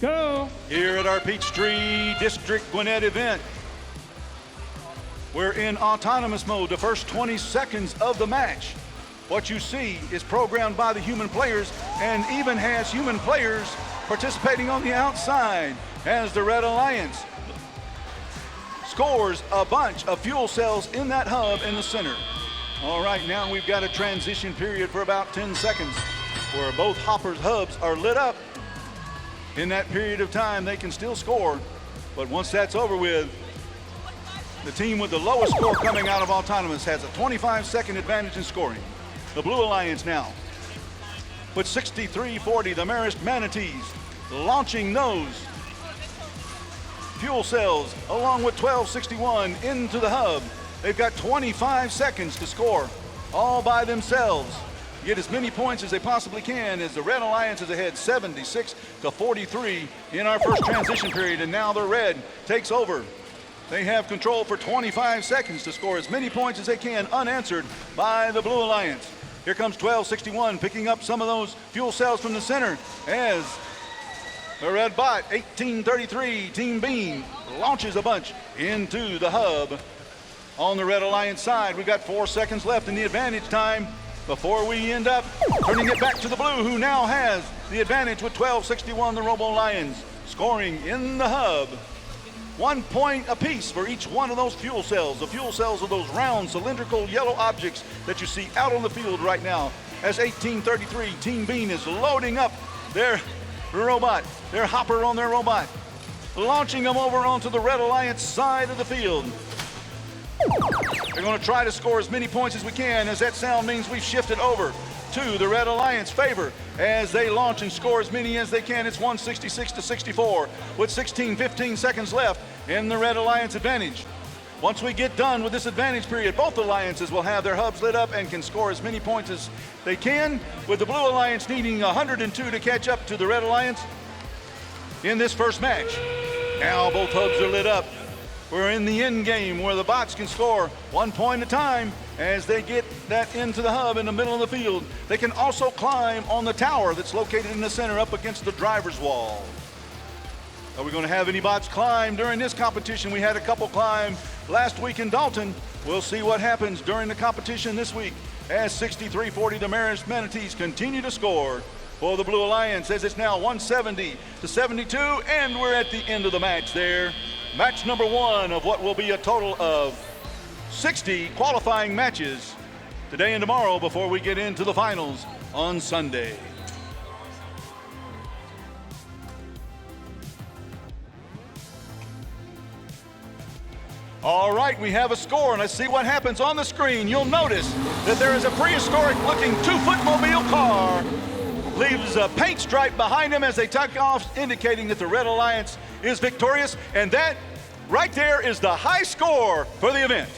Go. Here at our PCH District Gwinnett Event, we're in autonomous mode, the first 20 seconds of the match. What you see is programmed by the human players and even has human players participating on the outside as the Red Alliance scores a bunch of fuel cells in that hub in the center. All right, now we've got a transition period for about 10 seconds where both hubs are lit up. In that period of time, they can still score, but once that's over with, the team with the lowest score coming out of autonomous has a 25-second advantage in scoring. The Blue Alliance now with 6340, the Marist Manatees launching those fuel cells along with 1261 into the hub. They've got 25 seconds to score all by themselves. Get as many points as they possibly can as the Red Alliance is ahead 76-43 in our first transition period, and now the Red takes over. They have control for 25 seconds to score as many points as they can unanswered by the Blue Alliance. Here comes 1261 picking up some of those fuel cells from the center as the Red Bot 1833 Team Bean launches a bunch into the hub. On the Red Alliance side, we've got 4 seconds left in the advantage time before we end up turning it back to the Blue, who now has the advantage with 1261, the Robo Lions scoring in the hub. 1 point apiece for each one of those fuel cells. The fuel cells are those round cylindrical yellow objects that you see out on the field right now as 1833 Team Bean is loading up their robot, their hopper on their robot, launching them over onto the Red Alliance side of the field. They're going to try to score as many points as we can, as that sound means we've shifted over to the Red Alliance favor as they launch and score as many as they can. It's 166-64 with 15 seconds left in the Red Alliance advantage. Once we get done with this advantage period, both alliances will have their hubs lit up and can score as many points as they can, with the Blue Alliance needing 102 to catch up to the Red Alliance in this first match. Now both hubs are lit up. We're in the end game where the bots can score 1 point at a time as they get that into the hub in the middle of the field. They can also climb on the tower that's located in the center up against the driver's wall. Are we going to have any bots climb during this competition? We had a couple climb last week in Dalton. We'll see what happens during the competition this week as 6340 the Marist Manatees continue to score for the Blue Alliance as it's now 170-72, and we're at the end of the match there. Match number 1 of what will be a total of 60 qualifying matches today and tomorrow before we get into the finals on Sunday. All right, we have a score, and let's see what happens on the screen. You'll notice that there is a prehistoric-looking 2-foot-mobile car. Leaves a paint stripe behind them as they tuck off, indicating that the Red Alliance is victorious, and that right there is the high score for the event.